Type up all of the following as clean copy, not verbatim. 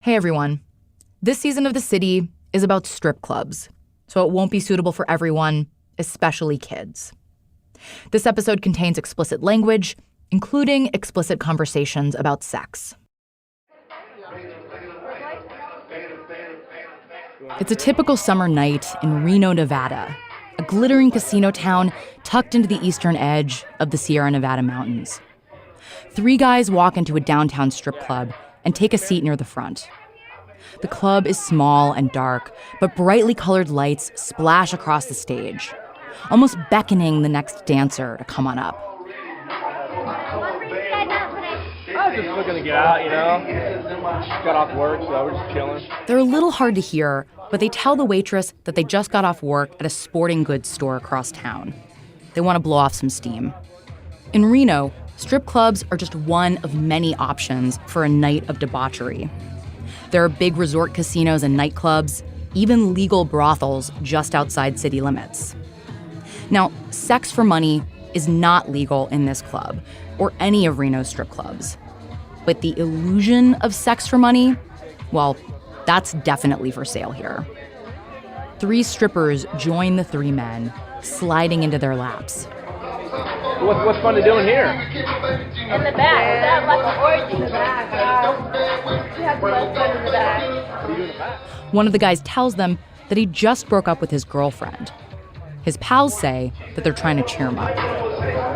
Hey everyone. This season of The City is about strip clubs, so it won't be suitable for everyone, especially kids. This episode contains explicit language, including explicit conversations about sex. It's a typical summer night in Reno, Nevada, a glittering casino town tucked into the eastern edge of the Sierra Nevada mountains. 3 guys walk into a downtown strip club and take a seat near the front. The club is small and dark, but brightly colored lights splash across the stage, almost beckoning the next dancer to come on up. I was just looking to get out, Just got off work, so we're just chilling. They're a little hard to hear, but they tell the waitress that they just got off work at a sporting goods store across town. They want to blow off some steam. In Reno, strip clubs are just one of many options for a night of debauchery. There are big resort casinos and nightclubs, even legal brothels just outside city limits. Now, sex for money is not legal in this club or any of Reno's strip clubs. But the illusion of sex for money, well, that's definitely for sale here. 3 strippers join the 3 men, sliding into their laps. What's fun to do in here? In the back. We have like an orgy in the back. We have most fun in the back. What do you do in the back? One of the guys tells them that he just broke up with his girlfriend. His pals say that they're trying to cheer him up.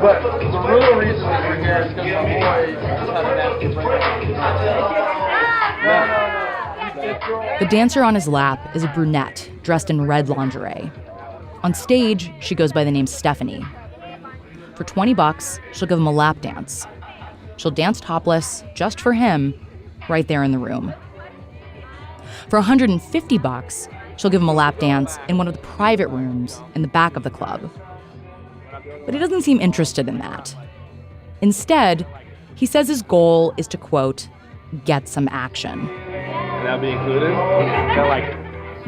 But the real reason we're here is because my boy just had a nasty The dancer on his lap is a brunette dressed in red lingerie. On stage, she goes by the name Stephanie. For $20, she'll give him a lap dance. She'll dance topless, just for him, right there in the room. For $150, she'll give him a lap dance in one of the private rooms in the back of the club. But he doesn't seem interested in that. Instead, he says his goal is to, quote, get some action. Would that be included?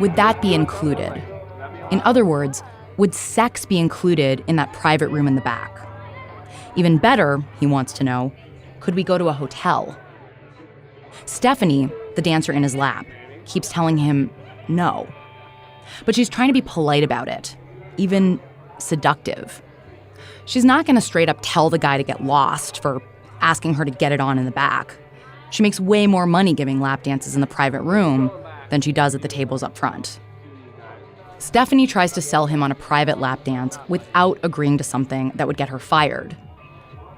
Would that be included? In other words, would sex be included in that private room in the back? Even better, he wants to know, could we go to a hotel? Stephanie, the dancer in his lap, keeps telling him no. But she's trying to be polite about it, even seductive. She's not going to straight up tell the guy to get lost for asking her to get it on in the back. She makes way more money giving lap dances in the private room than she does at the tables up front. Stephanie tries to sell him on a private lap dance without agreeing to something that would get her fired.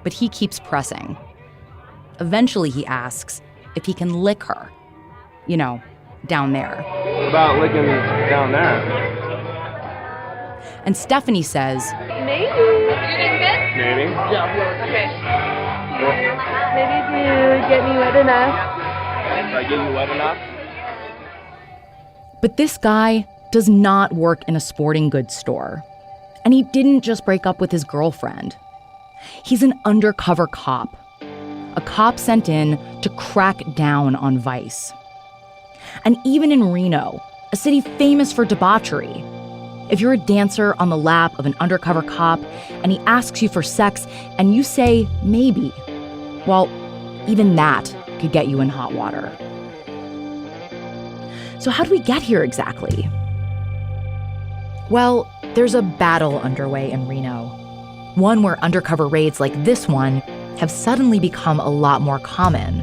But he keeps pressing. Eventually he asks if he can lick her. Down there. What about licking down there? And Stephanie says, Maybe. Maybe? Yeah. Okay. Maybe if you get me wet enough. If I get you wet enough? But this guy does not work in a sporting goods store. And he didn't just break up with his girlfriend. He's an undercover cop. A cop sent in to crack down on vice. And even in Reno, a city famous for debauchery, if you're a dancer on the lap of an undercover cop and he asks you for sex and you say maybe, well, even that could get you in hot water. So how do we get here exactly? Well, there's a battle underway in Reno. One where undercover raids like this one have suddenly become a lot more common.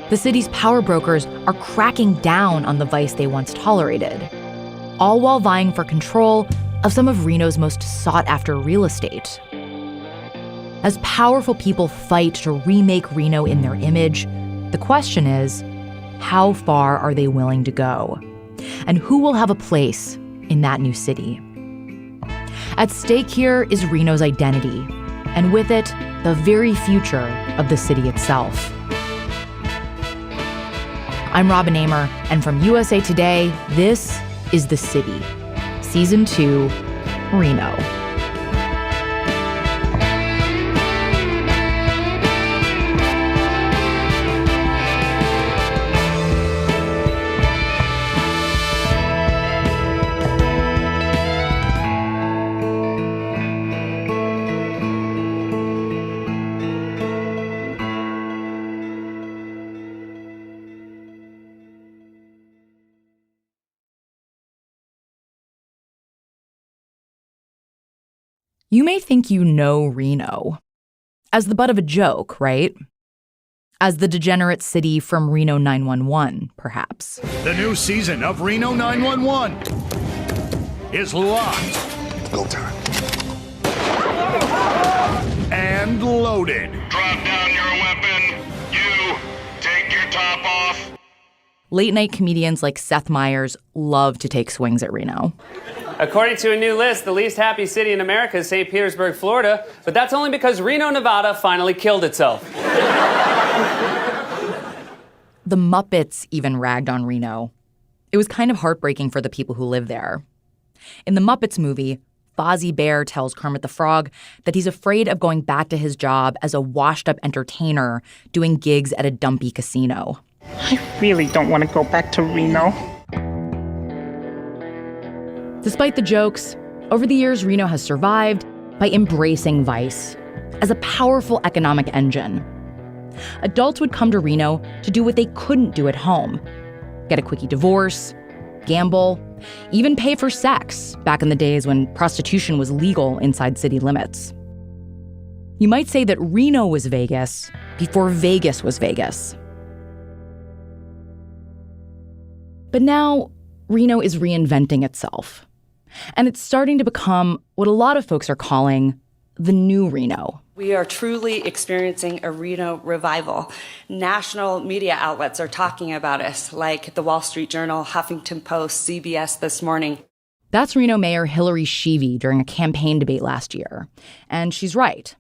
The city's power brokers are cracking down on the vice they once tolerated, all while vying for control of some of Reno's most sought-after real estate. As powerful people fight to remake Reno in their image, the question is, how far are they willing to go? And who will have a place in that new city? At stake here is Reno's identity, and with it, the very future of the city itself. I'm Robin Amer, and from USA Today, this is The City, Season 2, Reno. You may think you know Reno as the butt of a joke, right? As the degenerate city from Reno 911, perhaps. The new season of Reno 911 is locked. Go time. And loaded. Drop down your weapon. You take your top off. Late-night comedians like Seth Meyers love to take swings at Reno. According to a new list, the least happy city in America is St. Petersburg, Florida, but that's only because Reno, Nevada finally killed itself. The Muppets even ragged on Reno. It was kind of heartbreaking for the people who live there. In the Muppets movie, Fozzie Bear tells Kermit the Frog that he's afraid of going back to his job as a washed-up entertainer doing gigs at a dumpy casino. I really don't want to go back to Reno. Despite the jokes, over the years, Reno has survived by embracing vice as a powerful economic engine. Adults would come to Reno to do what they couldn't do at home: get a quickie divorce, gamble, even pay for sex back in the days when prostitution was legal inside city limits. You might say that Reno was Vegas before Vegas was Vegas. But now, Reno is reinventing itself. And it's starting to become what a lot of folks are calling the new Reno. We are truly experiencing a Reno revival. National media outlets are talking about us, like the Wall Street Journal, Huffington Post, CBS This Morning. That's Reno Mayor Hillary Sheevey during a campaign debate last year. And she's right.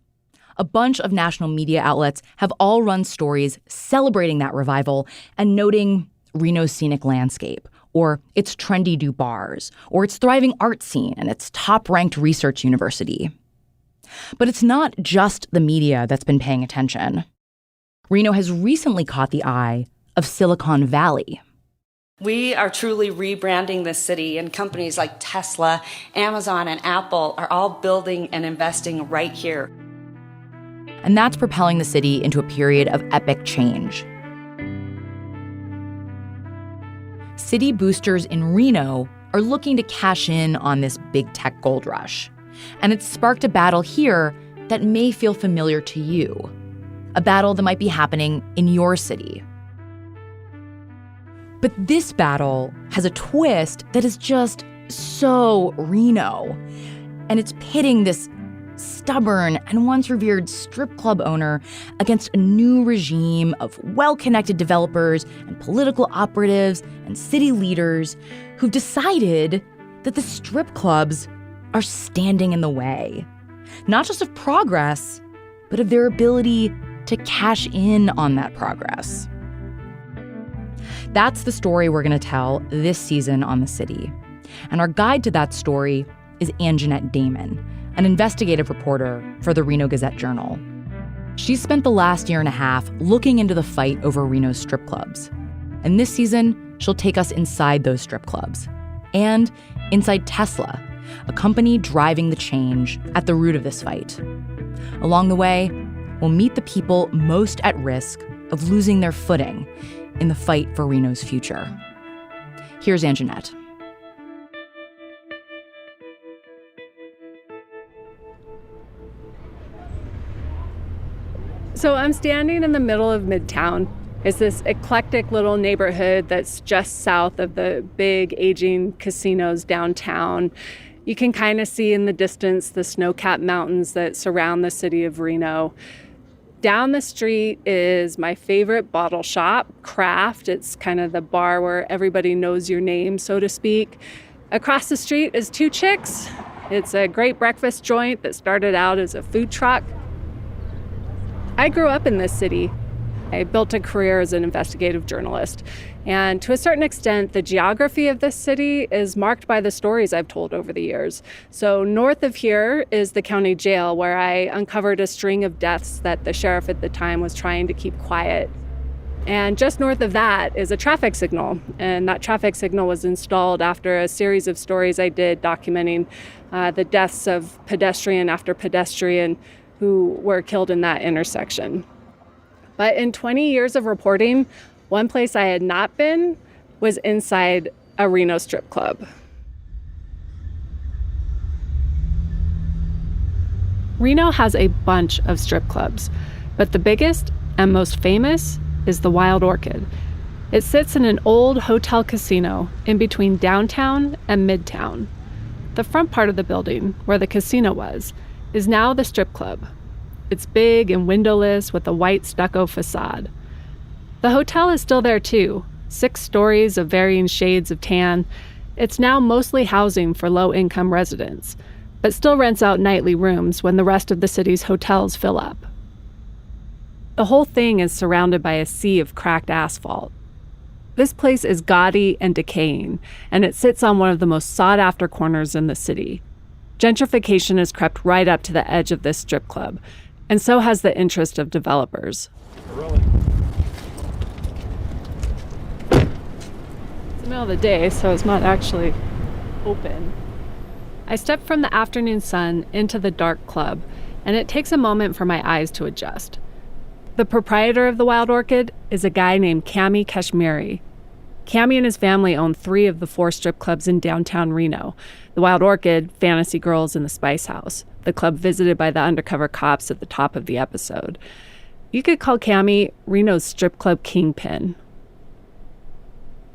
A bunch of national media outlets have all run stories celebrating that revival and noting Reno's scenic landscape, or its trendy new bars, or its thriving art scene and its top-ranked research university. But it's not just the media that's been paying attention. Reno has recently caught the eye of Silicon Valley. We are truly rebranding this city, and companies like Tesla, Amazon, and Apple are all building and investing right here. And that's propelling the city into a period of epic change. City boosters in Reno are looking to cash in on this big tech gold rush. And it's sparked a battle here that may feel familiar to you. A battle that might be happening in your city. But this battle has a twist that is just so Reno. And it's pitting this stubborn and once revered strip club owner against a new regime of well-connected developers and political operatives and city leaders who've decided that the strip clubs are standing in the way, not just of progress, but of their ability to cash in on that progress. That's the story we're going to tell this season on The City. And our guide to that story is Anjanette Damon, an investigative reporter for the Reno Gazette-Journal. She's spent the last year and a half looking into the fight over Reno's strip clubs. And this season, she'll take us inside those strip clubs and inside Tesla, a company driving the change at the root of this fight. Along the way, we'll meet the people most at risk of losing their footing in the fight for Reno's future. Here's Anjanette. So I'm standing in the middle of Midtown. It's this eclectic little neighborhood that's just south of the big aging casinos downtown. You can kind of see in the distance the snow-capped mountains that surround the city of Reno. Down the street is my favorite bottle shop, Craft. It's kind of the bar where everybody knows your name, so to speak. Across the street is Two Chicks. It's a great breakfast joint that started out as a food truck. I grew up in this city. I built a career as an investigative journalist. And to a certain extent, the geography of this city is marked by the stories I've told over the years. So north of here is the county jail, where I uncovered a string of deaths that the sheriff at the time was trying to keep quiet. And just north of that is a traffic signal. And that traffic signal was installed after a series of stories I did documenting the deaths of pedestrian after pedestrian who were killed in that intersection. But in 20 years of reporting, one place I had not been was inside a Reno strip club. Reno has a bunch of strip clubs, but the biggest and most famous is the Wild Orchid. It sits in an old hotel casino in between downtown and midtown. The front part of the building, where the casino was, is now the strip club. It's big and windowless with a white stucco facade. The hotel is still there too, 6 stories of varying shades of tan. It's now mostly housing for low-income residents, but still rents out nightly rooms when the rest of the city's hotels fill up. The whole thing is surrounded by a sea of cracked asphalt. This place is gaudy and decaying, and it sits on one of the most sought-after corners in the city. Gentrification has crept right up to the edge of this strip club, and so has the interest of developers. Really? It's the middle of the day, so it's not actually open. I step from the afternoon sun into the dark club, and it takes a moment for my eyes to adjust. The proprietor of the Wild Orchid is a guy named Kamy Keshmiri. Kamy and his family own 3 of the 4 strip clubs in downtown Reno: the Wild Orchid, Fantasy Girls, and the Spice House, the club visited by the undercover cops at the top of the episode. You could call Kamy Reno's strip club kingpin.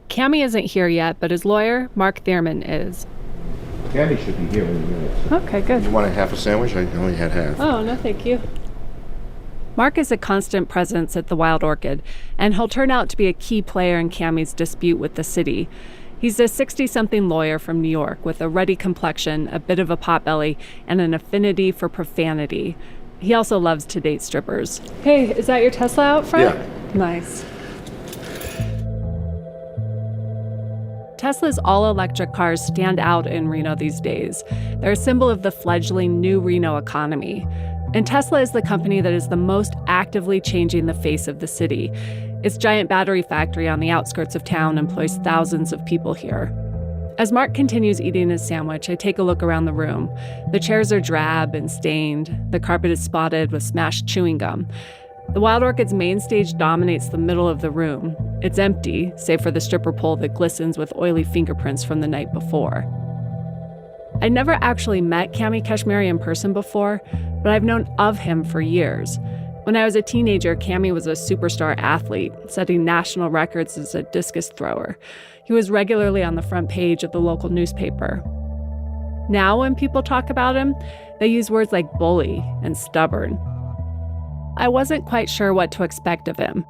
Kamy isn't here yet, but his lawyer, Mark Thierman, is. Kamy should be here in a minute. Okay, good. You want a half a sandwich? I only had half. Oh, no, thank you. Mark is a constant presence at the Wild Orchid, and he'll turn out to be a key player in Kamy's dispute with the city. He's a 60-something lawyer from New York with a ruddy complexion, a bit of a potbelly, and an affinity for profanity. He also loves to date strippers. Hey, is that your Tesla out front? Yeah. Nice. Tesla's all-electric cars stand out in Reno these days. They're a symbol of the fledgling new Reno economy. And Tesla is the company that is the most actively changing the face of the city. Its giant battery factory on the outskirts of town employs thousands of people here. As Mark continues eating his sandwich, I take a look around the room. The chairs are drab and stained. The carpet is spotted with smashed chewing gum. The Wild Orchid's main stage dominates the middle of the room. It's empty, save for the stripper pole that glistens with oily fingerprints from the night before. I never actually met Kamy Keshmiri in person before, but I've known of him for years. When I was a teenager, Kamy was a superstar athlete, setting national records as a discus thrower. He was regularly on the front page of the local newspaper. Now, when people talk about him, they use words like bully and stubborn. I wasn't quite sure what to expect of him.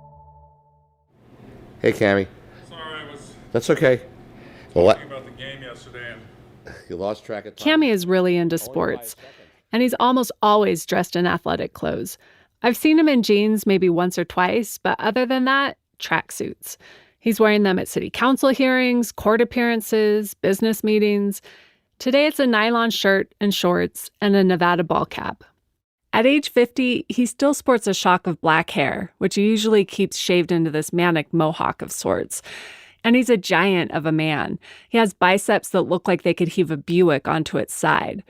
Hey, Kamy. Sorry, I was That's okay. Well, talking about the game yesterday and you lost track of time. Kamy is really into sports, and he's almost always dressed in athletic clothes. I've seen him in jeans maybe once or twice, but other than that, tracksuits. He's wearing them at city council hearings, court appearances, business meetings. Today it's a nylon shirt and shorts and a Nevada ball cap. At age 50, he still sports a shock of black hair, which he usually keeps shaved into this manic mohawk of sorts. And he's a giant of a man. He has biceps that look like they could heave a Buick onto its side.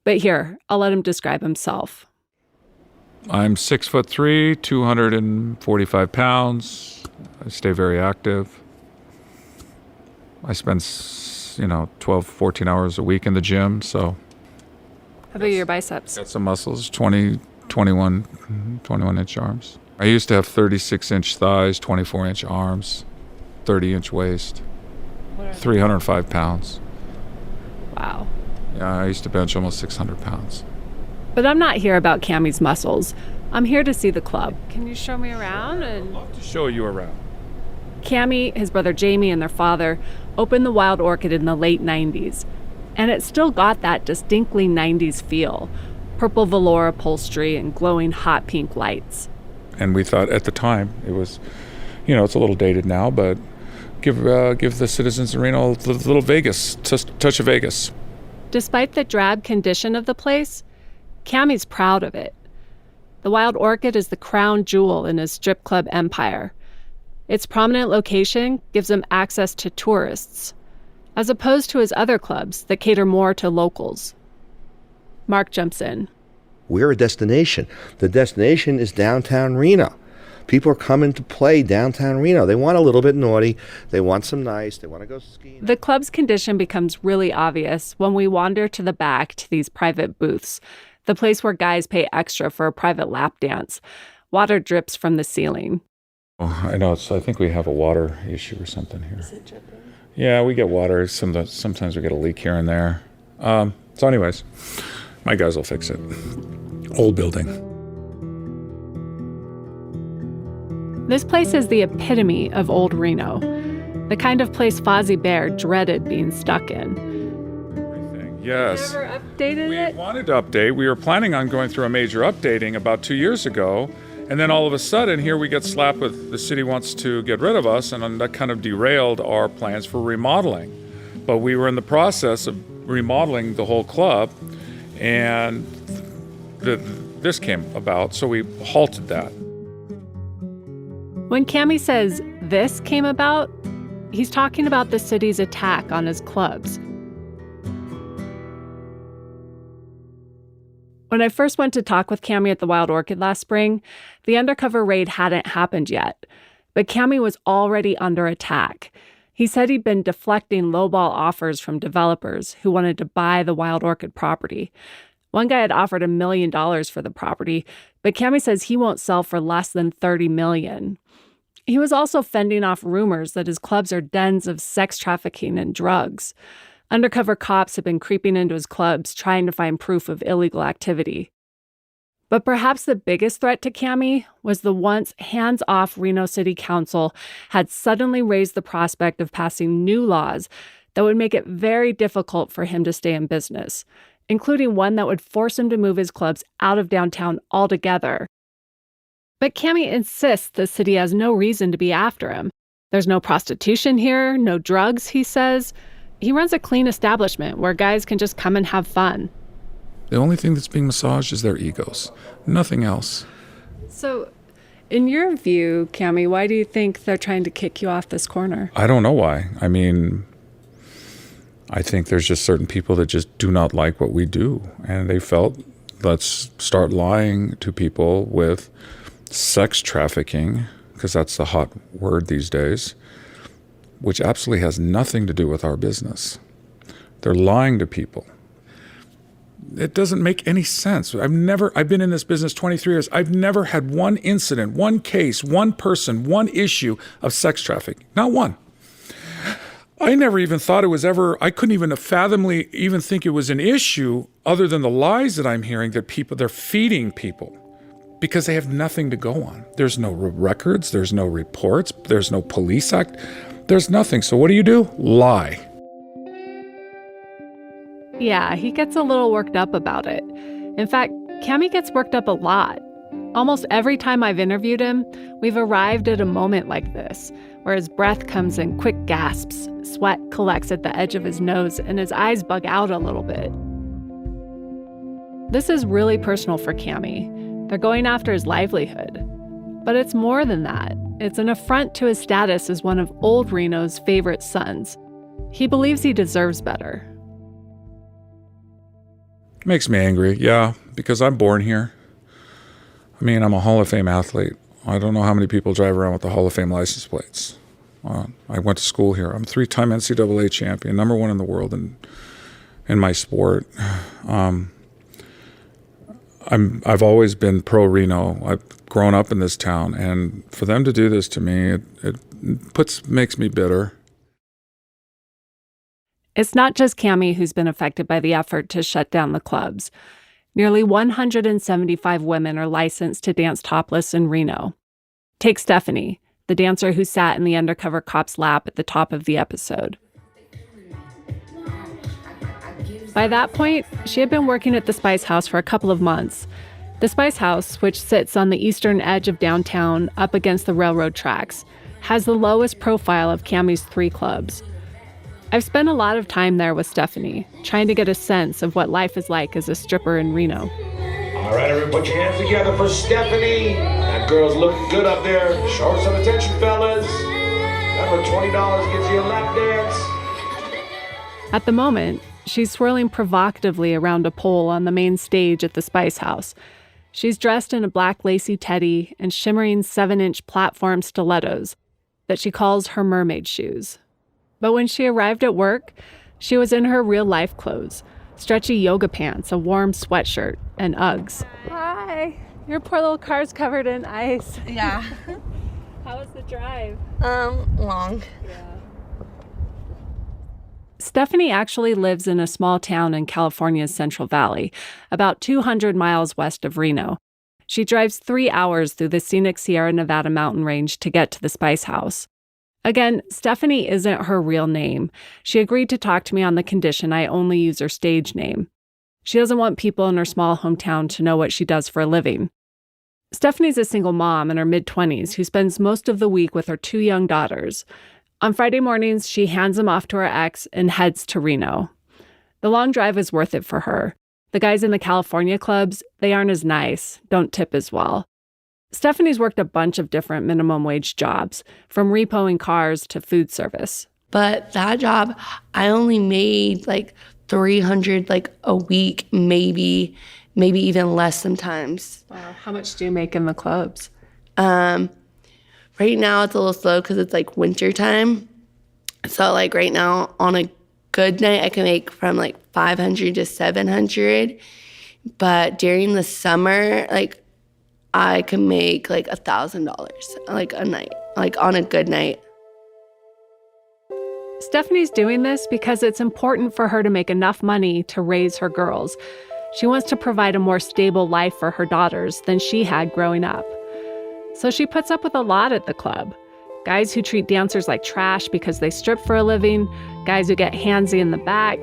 But here, I'll let him describe himself. I'm 6'3", 245 pounds. I stay very active. I spend, 12, 14 hours a week in the gym, so. How about your biceps? Got some muscles, 21 inch arms. I used to have 36-inch thighs, 24-inch arms, 30-inch waist, 305 pounds. Wow. Yeah, I used to bench almost 600 pounds. But I'm not here about Kamy's muscles. I'm here to see the club. Can you show me around? I'd love to show you around. Kamy, his brother Jamie, and their father opened the Wild Orchid in the late 90s. And it still got that distinctly 90s feel. Purple velour upholstery and glowing hot pink lights. And we thought at the time it was, it's a little dated now, but give the citizens of Reno a little Vegas, touch of Vegas. Despite the drab condition of the place, Kamy's proud of it. The Wild Orchid is the crown jewel in his strip club empire. Its prominent location gives him access to tourists, as opposed to his other clubs that cater more to locals. Mark jumps in. We're a destination. The destination is downtown Reno. People are coming to play downtown Reno. They want a little bit naughty. They want some nice. They want to go skiing. The club's condition becomes really obvious when we wander to the back to these private booths. the place where guys pay extra for a private lap dance. Water drips from the ceiling. Oh, I know. I think we have a water issue or something here. Is it dripping? Yeah, we get water. Sometimes we get a leak here and there. So anyways, my guys will fix it. Old building. This place is the epitome of old Reno, the kind of place Fozzie Bear dreaded being stuck in. Yes. Never updated it? We wanted to update. We were planning on going through a major updating about 2 years ago. And then all of a sudden, here we get slapped with the city wants to get rid of us, and that kind of derailed our plans for remodeling. But we were in the process of remodeling the whole club, and this came about, so we halted that. When Kamy says this came about, he's talking about the city's attack on his clubs. When I first went to talk with Kamy at the Wild Orchid last spring, the Undercover raid hadn't happened yet, but Kamy was already under attack. He said he'd been deflecting lowball offers from developers who wanted to buy the Wild Orchid property. One guy had offered $1 million for the property, but Kamy says he won't sell for less than $30 million. He was also fending off rumors that his clubs are dens of sex trafficking and drugs. Undercover cops have been creeping into his clubs trying to find proof of illegal activity. But perhaps the biggest threat to Kamy was the once hands-off Reno City Council had suddenly raised the prospect of passing new laws that would make it very difficult for him to stay in business, including one that would force him to move his clubs out of downtown altogether. But Kamy insists the city has no reason to be after him. There's no prostitution here, no drugs, he says. He runs a clean establishment where guys can just come and have fun. The only thing that's being massaged is their egos. Nothing else. So, in your view, Kamy, why do you think they're trying to kick you off this corner? I don't know why. I mean, I think there's just certain people that just do not like what we do. And they felt, let's start lying to people with sex trafficking, because that's the hot word these days, which absolutely has nothing to do with our business. They're lying to people. It doesn't make any sense. I've been in this business 23 years. I've never had one incident, one case, one person, one issue of sex trafficking. Not one. I never even thought it was ever, I couldn't even fathomably even think it was an issue other than the lies that I'm hearing that they're feeding people because they have nothing to go on. There's no records, there's no reports, there's no police act. There's nothing. So what do? Lie. Yeah, he gets a little worked up about it. In fact, Kamy gets worked up a lot. Almost every time I've interviewed him, we've arrived at a moment like this, where his breath comes in quick gasps, sweat collects at the edge of his nose, and his eyes bug out a little bit. This is really personal for Kamy. They're going after his livelihood. But it's more than that. It's an affront to his status as one of old Reno's favorite sons. He believes he deserves better. Makes me angry, yeah, because I'm born here. I mean, I'm a Hall of Fame athlete. I don't know how many people drive around with the Hall of Fame license plates. I went to school here. I'm a 3-time NCAA champion, #1 in the world in my sport. I've always been pro Reno. I've grown up in this town, and for them to do this to me, it makes me bitter. It's not just Kamy who's been affected by the effort to shut down the clubs. Nearly 175 women are licensed to dance topless in Reno. Take Stephanie, the dancer who sat in the undercover cop's lap at the top of the episode. By that point, she had been working at the Spice House for a couple of months. The Spice House, which sits on the eastern edge of downtown up against the railroad tracks, has the lowest profile of Kamy's 3 clubs. I've spent a lot of time there with Stephanie, trying to get a sense of what life is like as a stripper in Reno. All right, everyone, put your hands together for Stephanie. That girl's looking good up there. Show her some attention, fellas. Remember, $20 gives you a lap dance. At the moment, she's swirling provocatively around a pole on the main stage at the Spice House. She's dressed in a black lacy teddy and shimmering 7-inch platform stilettos that she calls her mermaid shoes. But when she arrived at work, she was in her real-life clothes, Stretchy yoga pants, a warm sweatshirt, and Uggs. Hi. Your poor little car's covered in ice. Yeah. How was the drive? Long. Yeah. Stephanie actually lives in a small town in California's Central Valley, about 200 miles west of Reno. She drives 3 hours through the scenic Sierra Nevada mountain range to get to the Spice House. Again, Stephanie isn't her real name. She agreed to talk to me on the condition I only use her stage name. She doesn't want people in her small hometown to know what she does for a living. Stephanie's a single mom in her mid-20s who spends most of the week with her 2 young daughters. On Friday mornings, she hands them off to her ex and heads to Reno. The long drive is worth it for her. The guys in the California clubs, they aren't as nice, don't tip as well. Stephanie's worked a bunch of different minimum wage jobs, from repoing cars to food service. But that job, I only made like $300 like a week, maybe even less sometimes. Wow, how much do you make in the clubs? Right now it's a little slow because it's like winter time. So like right now on a good night I can make from like $500 to $700. But during the summer, like I can make like $1,000 like a night, like on a good night. Stephanie's doing this because it's important for her to make enough money to raise her girls. She wants to provide a more stable life for her daughters than she had growing up. So she puts up with a lot at the club. Guys who treat dancers like trash because they strip for a living, guys who get handsy in the back,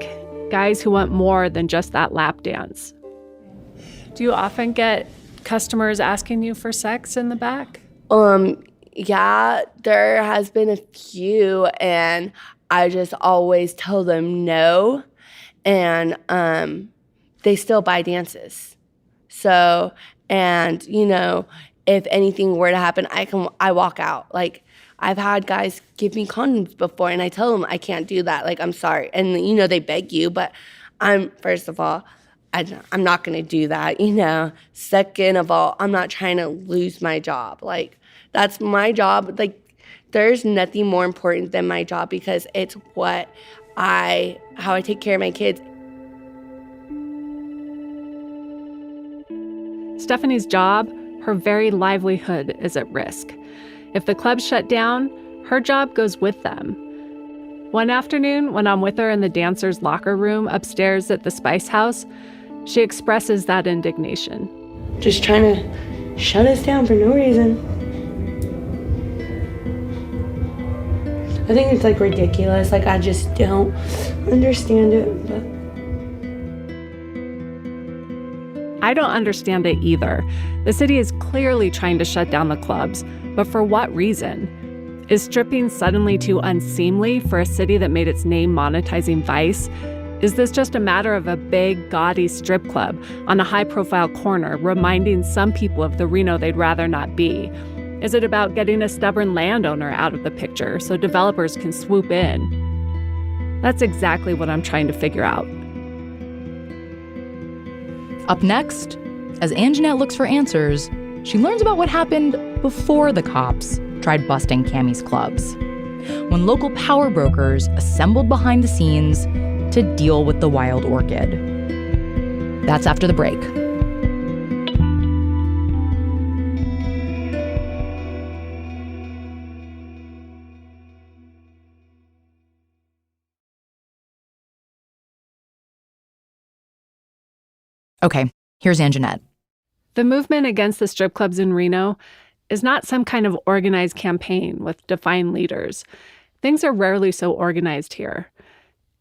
guys who want more than just that lap dance. Do you often get customers asking you for sex in the back? Yeah, there has been a few, and I just always tell them no, and they still buy dances. So, and you know, if anything were to happen, I walk out. Like, I've had guys give me condoms before, and I tell them I can't do that. Like, I'm sorry. And, you know, they beg you, but first of all, I'm not going to do that, you know. Second of all, I'm not trying to lose my job. Like, that's my job. Like, there's nothing more important than my job because it's how I take care of my kids. Stephanie's job, her very livelihood, is at risk. If the clubs shut down, her job goes with them. One afternoon, when I'm with her in the dancers' locker room upstairs at the Spice House, she expresses that indignation. Just trying to shut us down for no reason. I think it's like ridiculous. Like, I just don't understand it. But I don't understand it either. The city is clearly trying to shut down the clubs, but for what reason? Is stripping suddenly too unseemly for a city that made its name monetizing vice? Is this just a matter of a big, gaudy strip club on a high-profile corner reminding some people of the Reno they'd rather not be? Is it about getting a stubborn landowner out of the picture so developers can swoop in? That's exactly what I'm trying to figure out. Up next, as Anjanette looks for answers, she learns about what happened before the cops tried busting Kamy's clubs, when local power brokers assembled behind the scenes to deal with the Wild Orchid. That's after the break. Okay, here's Anjanette. The movement against the strip clubs in Reno is not some kind of organized campaign with defined leaders. Things are rarely so organized here.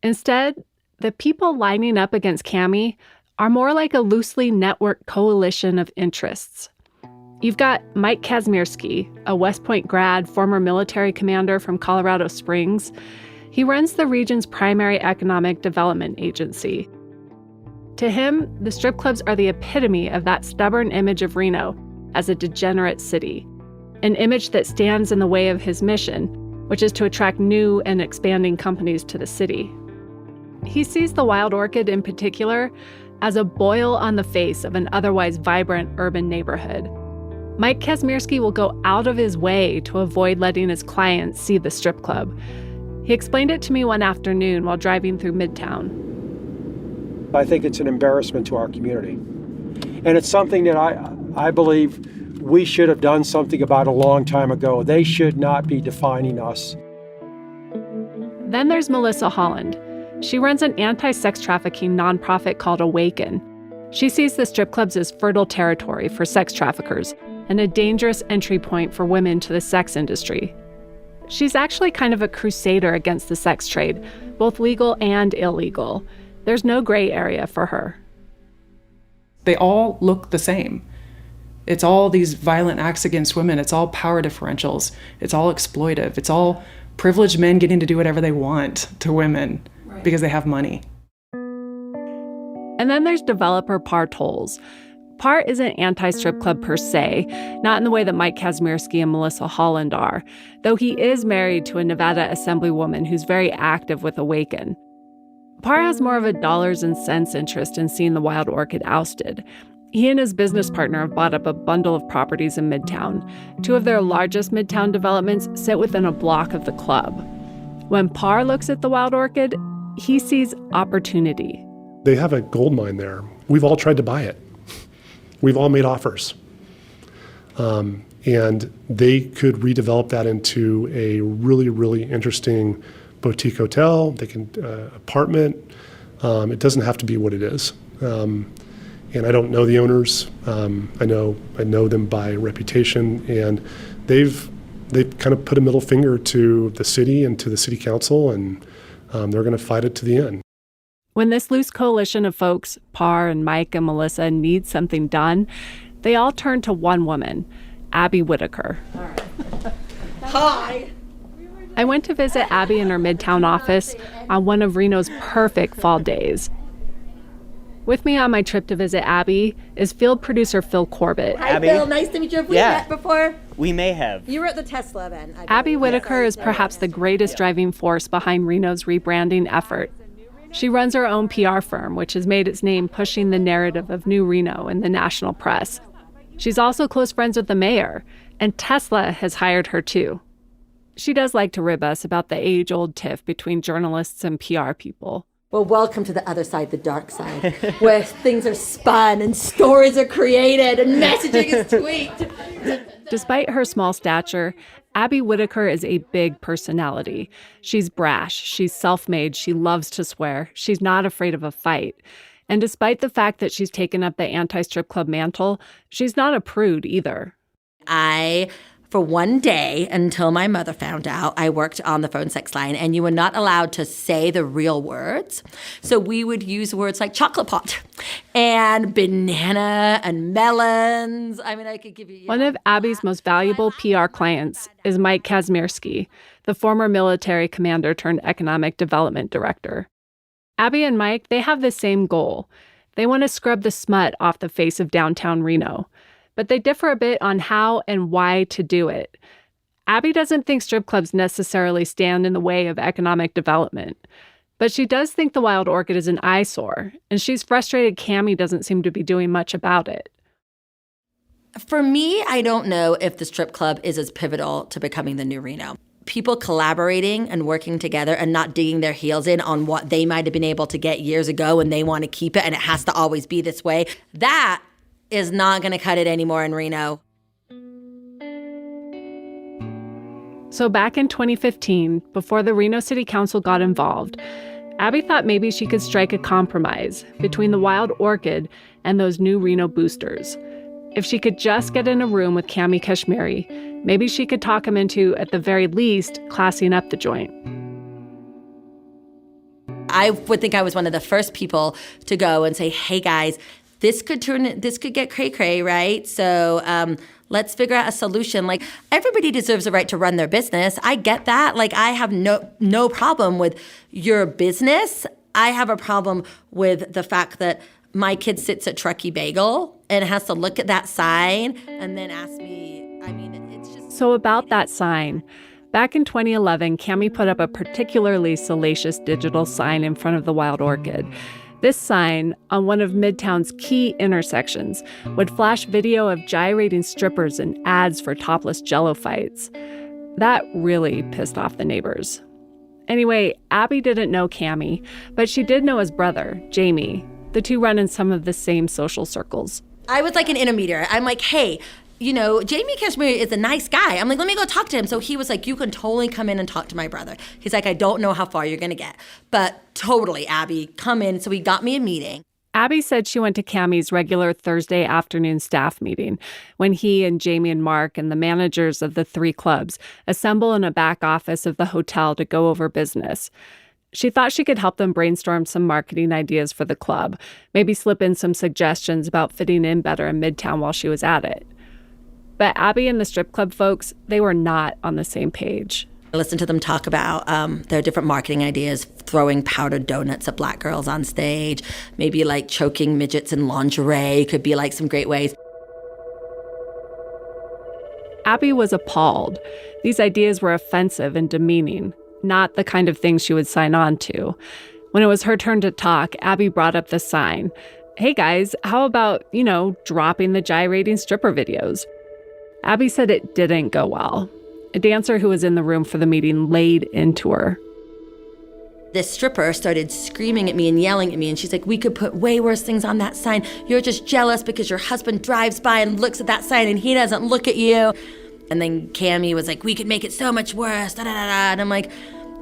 Instead, the people lining up against Kamy are more like a loosely networked coalition of interests. You've got Mike Keshmiri, a West Point grad, former military commander from Colorado Springs. He runs the region's primary economic development agency. To him, the strip clubs are the epitome of that stubborn image of Reno as a degenerate city, an image that stands in the way of his mission, which is to attract new and expanding companies to the city. He sees the Wild Orchid in particular as a boil on the face of an otherwise vibrant urban neighborhood. Mike Keshmiri will go out of his way to avoid letting his clients see the strip club. He explained it to me one afternoon while driving through Midtown. I think it's an embarrassment to our community. And it's something that I believe we should have done something about a long time ago. They should not be defining us. Then there's Melissa Holland. She runs an anti-sex trafficking nonprofit called Awaken. She sees the strip clubs as fertile territory for sex traffickers and a dangerous entry point for women to the sex industry. She's actually kind of a crusader against the sex trade, both legal and illegal. There's no gray area for her. They all look the same. It's all these violent acts against women. It's all power differentials. It's all exploitive. It's all privileged men getting to do whatever they want to women because they have money. And then there's developer Par Tolles. Par isn't anti-strip club per se, not in the way that Mike Keshmiri and Melissa Holland are, though he is married to a Nevada assemblywoman who's very active with Awaken. Par has more of a dollars and cents interest in seeing the Wild Orchid ousted. He and his business partner have bought up a bundle of properties in Midtown. Two of their largest Midtown developments sit within a block of the club. When Par looks at the Wild Orchid, he sees opportunity. They have a gold mine there. We've all tried to buy it. We've all made offers. And they could redevelop that into a really, really interesting boutique hotel. They can apartment. It doesn't have to be what it is. And I don't know the owners. I know them by reputation, and they've kind of put a middle finger to the city and to the city council, and they're going to fight it to the end. When this loose coalition of folks, Par and Mike and Melissa, need something done, they all turn to one woman, Abby Whitaker. Hi. I went to visit Abby in her Midtown office on one of Reno's perfect fall days. With me on my trip to visit Abby is field producer Phil Corbett. Hi, Abby. Phil. Nice to meet you. Have we met before? We may have. You were at the Tesla event. Abby Whitaker is perhaps the greatest driving force behind Reno's rebranding effort. She runs her own PR firm, which has made its name pushing the narrative of New Reno in the national press. She's also close friends with the mayor, and Tesla has hired her too. She does like to rib us about the age-old tiff between journalists and PR people. Well, welcome to the other side, the dark side, where things are spun and stories are created and messaging is tweaked. Despite her small stature, Abby Whitaker is a big personality. She's brash, she's self-made, she loves to swear, she's not afraid of a fight. And despite the fact that she's taken up the anti-strip club mantle, she's not a prude either. For one day, until my mother found out, I worked on the phone sex line, and you were not allowed to say the real words. So we would use words like chocolate pot and banana and melons. I mean, I could give you... One of Abby's most valuable PR clients is Mike Keshmiri, the former military commander turned economic development director. Abby and Mike, they have the same goal. They want to scrub the smut off the face of downtown Reno. But they differ a bit on how and why to do it. Abby doesn't think strip clubs necessarily stand in the way of economic development. But she does think the Wild Orchid is an eyesore, and she's frustrated Kamy doesn't seem to be doing much about it. For me, I don't know if the strip club is as pivotal to becoming the new Reno. People collaborating and working together and not digging their heels in on what they might have been able to get years ago and they want to keep it and it has to always be this way. That is not going to cut it anymore in Reno. So back in 2015, before the Reno City Council got involved, Abby thought maybe she could strike a compromise between the Wild Orchid and those new Reno boosters. If she could just get in a room with Kamy Keshmiri, maybe she could talk him into, at the very least, classing up the joint. I would think I was one of the first people to go and say, hey guys, this could get cray-cray, right? So let's figure out a solution. Like, everybody deserves the right to run their business. I get that. Like, I have no problem with your business. I have a problem with the fact that my kid sits at Truckee Bagel and has to look at that sign and then ask me, I mean, it's just... So about that sign, back in 2011, Kamy put up a particularly salacious digital sign in front of the Wild Orchid. This sign, on one of Midtown's key intersections, would flash video of gyrating strippers and ads for topless Jell-O fights. That really pissed off the neighbors. Anyway, Abby didn't know Kamy, but she did know his brother, Jamie. The two run in some of the same social circles. I was like an intermediary. I'm like, hey, you know, Kamy Keshmiri is a nice guy. I'm like, let me go talk to him. So he was like, you can totally come in and talk to my brother. He's like, I don't know how far you're going to get, but totally, Abby, come in. So he got me a meeting. Abby said she went to Kamy's regular Thursday afternoon staff meeting when he and Jamie and Mark and the managers of the 3 clubs assemble in a back office of the hotel to go over business. She thought she could help them brainstorm some marketing ideas for the club, maybe slip in some suggestions about fitting in better in Midtown while she was at it. But Abby and the strip club folks, they were not on the same page. I listened to them talk about their different marketing ideas, throwing powdered donuts at black girls on stage, maybe like choking midgets in lingerie could be like some great ways. Abby was appalled. These ideas were offensive and demeaning, not the kind of things she would sign on to. When it was her turn to talk, Abby brought up the sign. Hey guys, how about, dropping the gyrating stripper videos? Abby said it didn't go well. A dancer who was in the room for the meeting laid into her. This stripper started screaming at me and yelling at me, and she's like, we could put way worse things on that sign. You're just jealous because your husband drives by and looks at that sign and he doesn't look at you. And then Kamy was like, we could make it so much worse, da-da-da-da. And I'm like,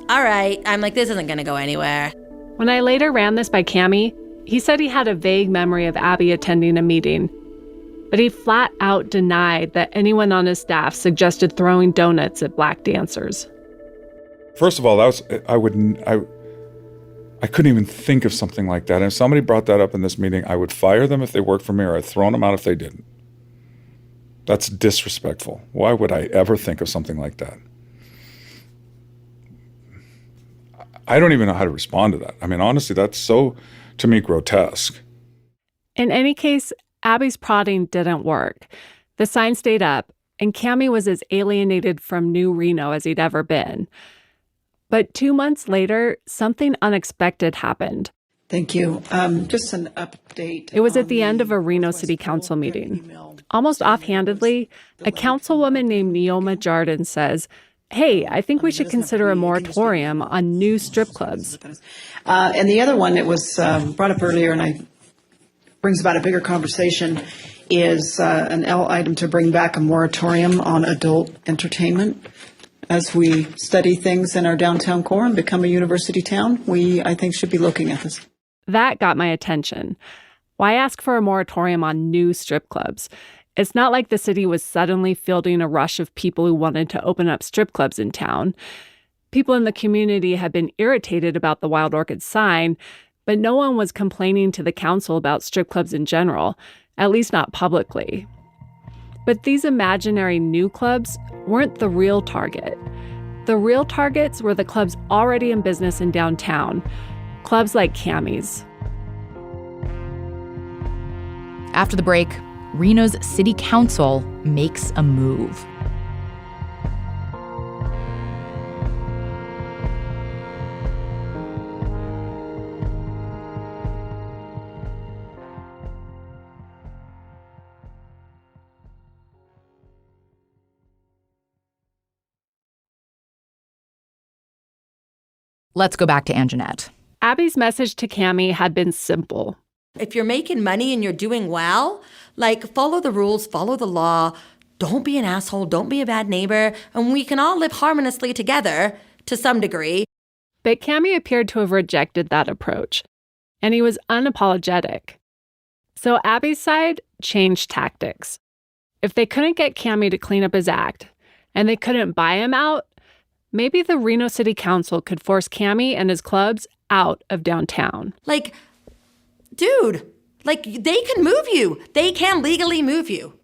all right. I'm like, this isn't going to go anywhere. When I later ran this by Kamy, he said he had a vague memory of Abby attending a meeting. But he flat out denied that anyone on his staff suggested throwing donuts at black dancers. First of all, I couldn't even think of something like that. And if somebody brought that up in this meeting, I would fire them if they worked for me, or I'd throw them out if they didn't. That's disrespectful. Why would I ever think of something like that? I don't even know how to respond to that. I mean, honestly, that's so, to me, grotesque. In any case, Abby's prodding didn't work. The sign stayed up, and Kamy was as alienated from New Reno as he'd ever been. But 2 months later, something unexpected happened. Thank you. Just an update. It was at the end of a Reno City Council meeting. Almost offhandedly, a councilwoman named Neoma Jardin says, hey, I think we should consider a moratorium on new strip clubs. And the other one that was brought up earlier, and brings about a bigger conversation, is an L item to bring back a moratorium on adult entertainment. As we study things in our downtown core and become a university town, we, I think, should be looking at this. That got my attention. Why ask for a moratorium on new strip clubs? It's not like the city was suddenly fielding a rush of people who wanted to open up strip clubs in town. People in the community had been irritated about the Wild Orchid sign, but no one was complaining to the council about strip clubs in general, at least not publicly. But these imaginary new clubs weren't the real target. The real targets were the clubs already in business in downtown, clubs like Kamy's. After the break, Reno's city council makes a move. Let's go back to Anjanette. Abby's message to Kamy had been simple. If you're making money and you're doing well, follow the rules, follow the law. Don't be an asshole. Don't be a bad neighbor. And we can all live harmoniously together to some degree. But Kamy appeared to have rejected that approach, and he was unapologetic. So Abby's side changed tactics. If they couldn't get Kamy to clean up his act, and they couldn't buy him out, maybe the Reno City Council could force Kamy and his clubs out of downtown. Dude, they can move you. They can legally move you.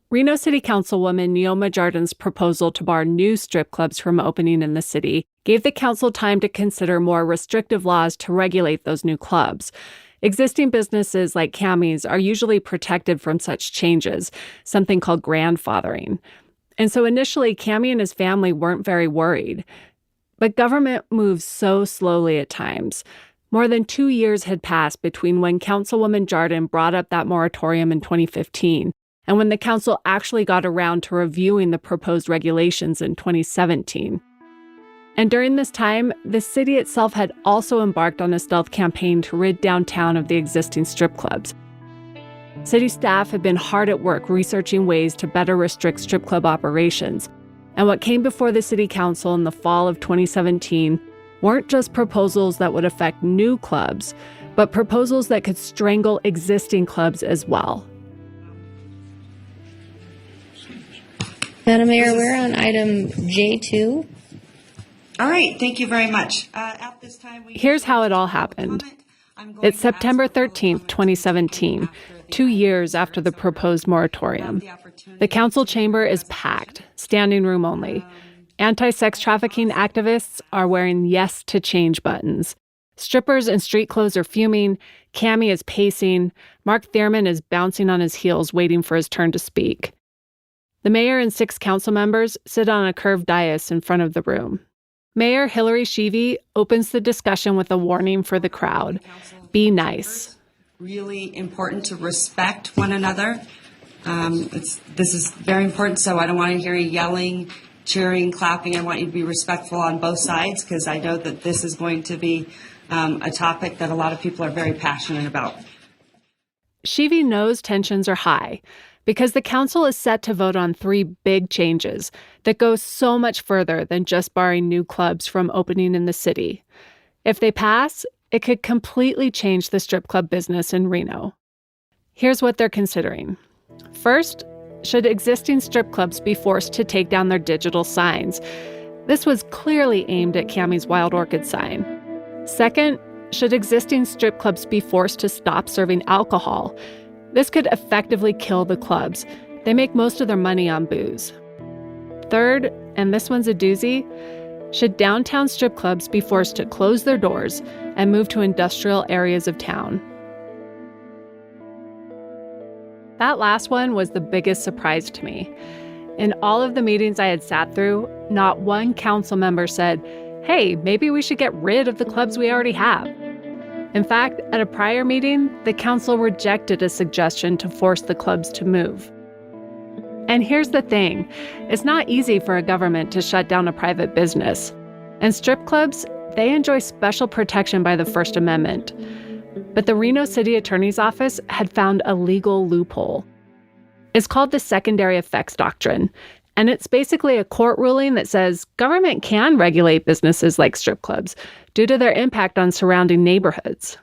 Reno City Councilwoman Neoma Jardin's proposal to bar new strip clubs from opening in the city gave the council time to consider more restrictive laws to regulate those new clubs. Existing businesses like Kamy's are usually protected from such changes, something called grandfathering. And so initially, Kamy and his family weren't very worried. But government moves so slowly at times. More than 2 years had passed between when Councilwoman Jardin brought up that moratorium in 2015 and when the council actually got around to reviewing the proposed regulations in 2017. And during this time, the city itself had also embarked on a stealth campaign to rid downtown of the existing strip clubs. City staff had been hard at work researching ways to better restrict strip club operations. And what came before the city council in the fall of 2017 weren't just proposals that would affect new clubs, but proposals that could strangle existing clubs as well. Madam Mayor, we're on item J2. All right, thank you very much. At this time, Here's how it all happened. It's September 13th, 2017, 2 years after the proposed moratorium. The council chamber is packed, standing room only. Anti-sex trafficking activists are wearing yes to change buttons. Strippers in street clothes are fuming. Kamy is pacing. Mark Thierman is bouncing on his heels, waiting for his turn to speak. The mayor and 6 council members sit on a curved dais in front of the room. Mayor Hillary Sheevy opens the discussion with a warning for the crowd. Be nice. Really important to respect one another. This is very important, so I don't want to hear you yelling, cheering, clapping. I want you to be respectful on both sides, because I know that this is going to be a topic that a lot of people are very passionate about. Sheevy knows tensions are high because the council is set to vote on 3 big changes that go so much further than just barring new clubs from opening in the city. If they pass, it could completely change the strip club business in Reno. Here's what they're considering. First, should existing strip clubs be forced to take down their digital signs? This was clearly aimed at Kamy's Wild Orchid sign. Second, should existing strip clubs be forced to stop serving alcohol? This could effectively kill the clubs. They make most of their money on booze. Third, and this one's a doozy, should downtown strip clubs be forced to close their doors and move to industrial areas of town? That last one was the biggest surprise to me. In all of the meetings I had sat through, not one council member said, hey, maybe we should get rid of the clubs we already have. In fact, at a prior meeting, the council rejected a suggestion to force the clubs to move. And here's the thing, it's not easy for a government to shut down a private business. And strip clubs, they enjoy special protection by the First Amendment. But the Reno City Attorney's Office had found a legal loophole. It's called the secondary effects doctrine, and it's basically a court ruling that says government can regulate businesses like strip clubs due to their impact on surrounding neighborhoods.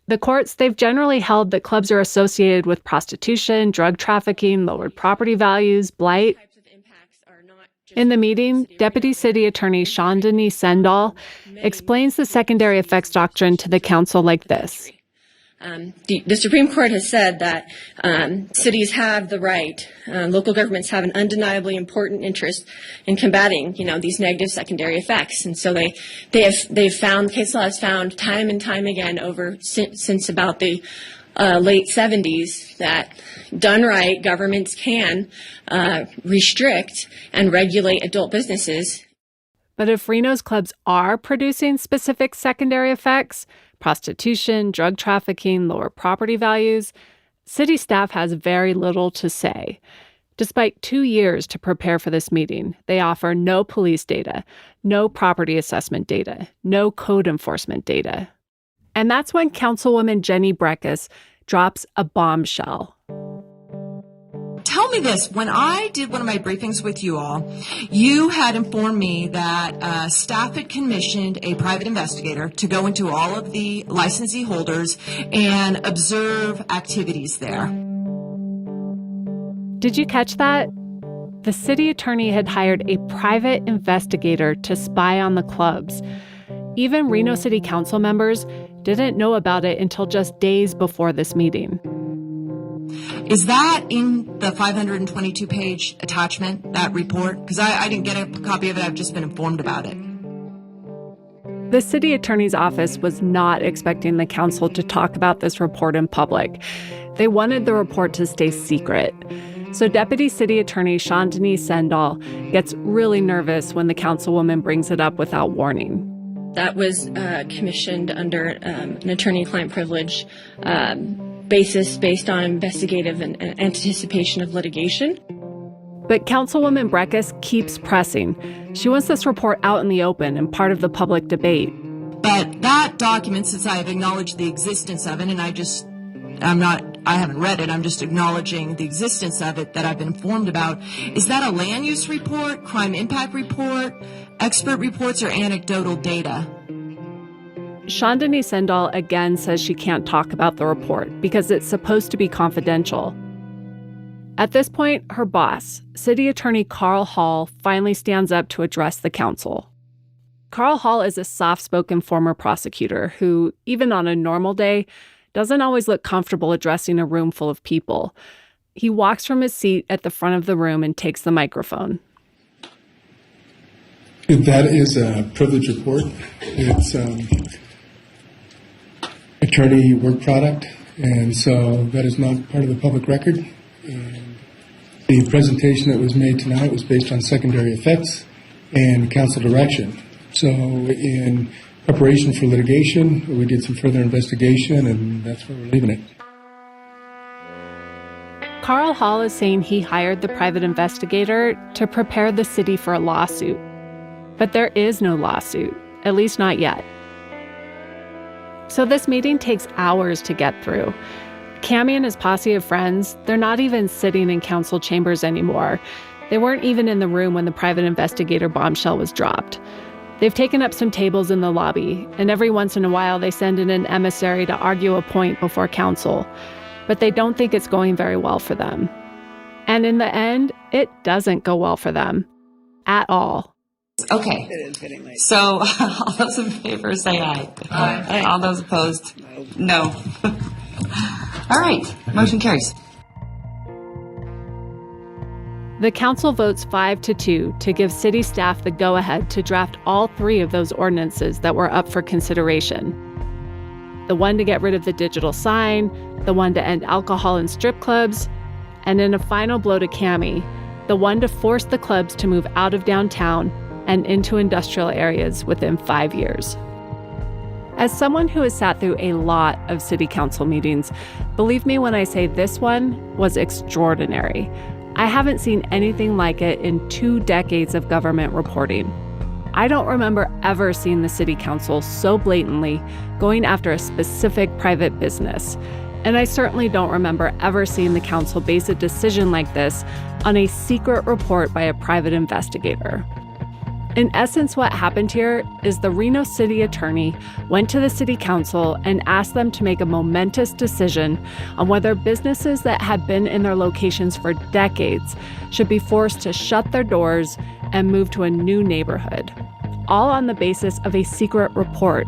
The courts, they've generally held that clubs are associated with prostitution, drug trafficking, lowered property values, blight. In the meeting, Deputy City Attorney Chandni Sendal explains the secondary effects doctrine to the council like this. The Supreme Court has said that cities have the right, local governments have an undeniably important interest in combating, these negative secondary effects. And so they've found, case law has found time and time again since about the late 70s that done right, governments can restrict and regulate adult businesses. But if Reno's clubs are producing specific secondary effects, prostitution, drug trafficking, lower property values, city staff has very little to say. Despite 2 years to prepare for this meeting, they offer no police data, no property assessment data, no code enforcement data. And that's when Councilwoman Jenny Breckus drops a bombshell. Tell me this, when I did one of my briefings with you all, you had informed me that staff had commissioned a private investigator to go into all of the licensee holders and observe activities there. Did you catch that? The city attorney had hired a private investigator to spy on the clubs. Even Reno City Council members didn't know about it until just days before this meeting. Is that in the 522-page attachment, that report? Because I didn't get a copy of it. I've just been informed about it. The city attorney's office was not expecting the council to talk about this report in public. They wanted the report to stay secret. So Deputy City Attorney Chandni Sendal gets really nervous when the councilwoman brings it up without warning. That was commissioned under an attorney-client privilege basis based on investigative and anticipation of litigation. But Councilwoman Breckus keeps pressing. She wants this report out in the open and part of the public debate. But that document, since I have acknowledged the existence of it, and I haven't read it, I'm just acknowledging the existence of it that I've been informed about. Is that a land use report, crime impact report, expert reports, or anecdotal data? Chandani Sendal again says she can't talk about the report because it's supposed to be confidential. At this point, her boss, City Attorney Carl Hall, finally stands up to address the council. Carl Hall is a soft-spoken former prosecutor who, even on a normal day, doesn't always look comfortable addressing a room full of people. He walks from his seat at the front of the room and takes the microphone. That is a privilege report. It's attorney work product, and so that is not part of the public record. And the presentation that was made tonight was based on secondary effects and council direction. So in preparation for litigation, we did some further investigation, and that's where we're leaving it. Carl Hall is saying he hired the private investigator to prepare the city for a lawsuit. But there is no lawsuit, at least not yet. So this meeting takes hours to get through. Kamy and his posse of friends, they're not even sitting in council chambers anymore. They weren't even in the room when the private investigator bombshell was dropped. They've taken up some tables in the lobby, and every once in a while they send in an emissary to argue a point before council. But they don't think it's going very well for them. And in the end, it doesn't go well for them. At all. Okay. So all those in favor say aye. Aye. All those opposed? No. All right. Motion carries. The council votes 5-2 to give city staff the go-ahead to draft all 3 of those ordinances that were up for consideration. The one to get rid of the digital sign, the one to end alcohol in strip clubs, and in a final blow to Kamy, the one to force the clubs to move out of downtown and into industrial areas within 5 years. As someone who has sat through a lot of city council meetings, believe me when I say this one was extraordinary. I haven't seen anything like it in 2 decades of government reporting. I don't remember ever seeing the city council so blatantly going after a specific private business. And I certainly don't remember ever seeing the council base a decision like this on a secret report by a private investigator. In essence, what happened here is the Reno city attorney went to the city council and asked them to make a momentous decision on whether businesses that had been in their locations for decades should be forced to shut their doors and move to a new neighborhood, all on the basis of a secret report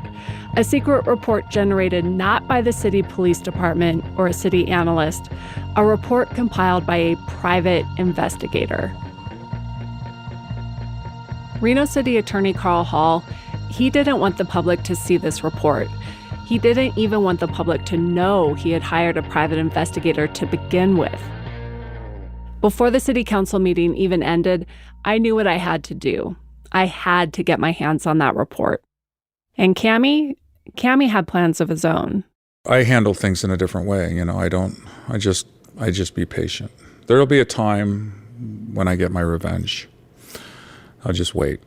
generated not by the city police department or a city analyst, a report compiled by a private investigator. Reno City Attorney Carl Hall, he didn't want the public to see this report. He didn't even want the public to know he had hired a private investigator to begin with. Before the city council meeting even ended, I knew what I had to do. I had to get my hands on that report. And Kamy had plans of his own. I handle things in a different way. I just be patient. There'll be a time when I get my revenge. I'll just wait.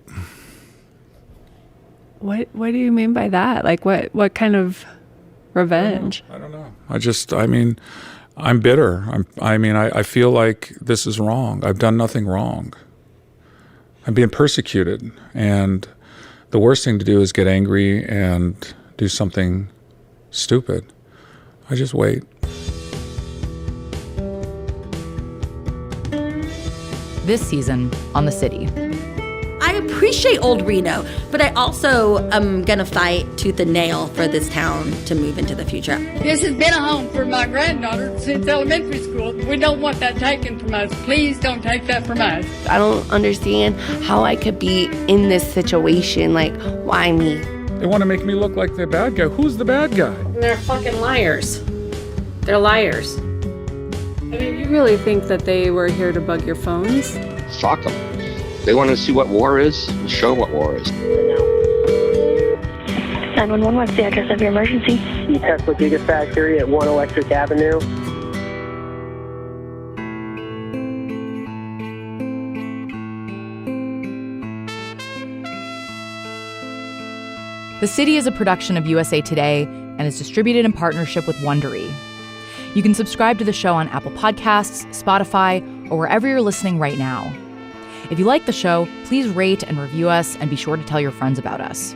What do you mean by that? Like what kind of revenge? I don't know. I'm bitter. I feel like this is wrong. I've done nothing wrong. I'm being persecuted, and the worst thing to do is get angry and do something stupid. I just wait. This season on The City. I appreciate old Reno, but I also am going to fight tooth and nail for this town to move into the future. This has been a home for my granddaughter since elementary school. We don't want that taken from us. Please don't take that from us. I don't understand how I could be in this situation. Like, why me? They want to make me look like the bad guy. Who's the bad guy? They're fucking liars. They're liars. You really think that they were here to bug your phones? Shock them. They want to see what war is, we'll show what war is. 911, what's the address of your emergency? Tesla Gigafactory at 1 Electric Avenue. The City is a production of USA Today and is distributed in partnership with Wondery. You can subscribe to the show on Apple Podcasts, Spotify, or wherever you're listening right now. If you like the show, please rate and review us and be sure to tell your friends about us.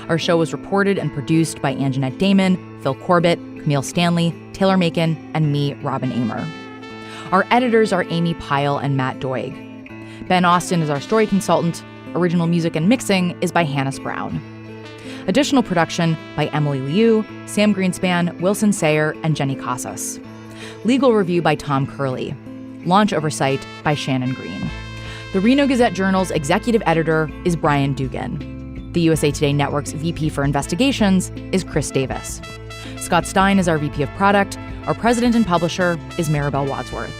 Our show was reported and produced by Anjanette Damon, Phil Corbett, Camille Stanley, Taylor Macon, and me, Robin Amer. Our editors are Amy Pyle and Matt Doig. Ben Austin is our story consultant. Original music and mixing is by Hannes Brown. Additional production by Emily Liu, Sam Greenspan, Wilson Sayer, and Jenny Casas. Legal review by Tom Curley. Launch oversight by Shannon Green. The Reno Gazette-Journal's executive editor is Brian Dugan. The USA Today Network's VP for Investigations is Chris Davis. Scott Stein is our VP of Product. Our president and publisher is Maribel Wadsworth.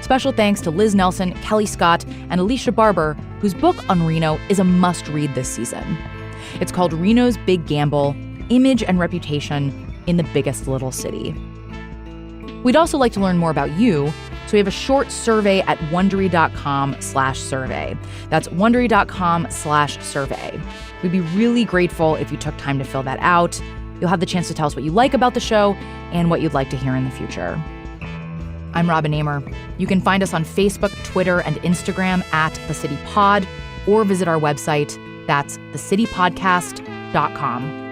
Special thanks to Liz Nelson, Kelly Scott, and Alicia Barber, whose book on Reno is a must-read this season. It's called Reno's Big Gamble, Image and Reputation in the Biggest Little City. We'd also like to learn more about you, so we have a short survey at Wondery.com/survey. That's Wondery.com/survey. We'd be really grateful if you took time to fill that out. You'll have the chance to tell us what you like about the show and what you'd like to hear in the future. I'm Robin Amer. You can find us on Facebook, Twitter, and Instagram at The City Pod, or visit our website. That's thecitypodcast.com.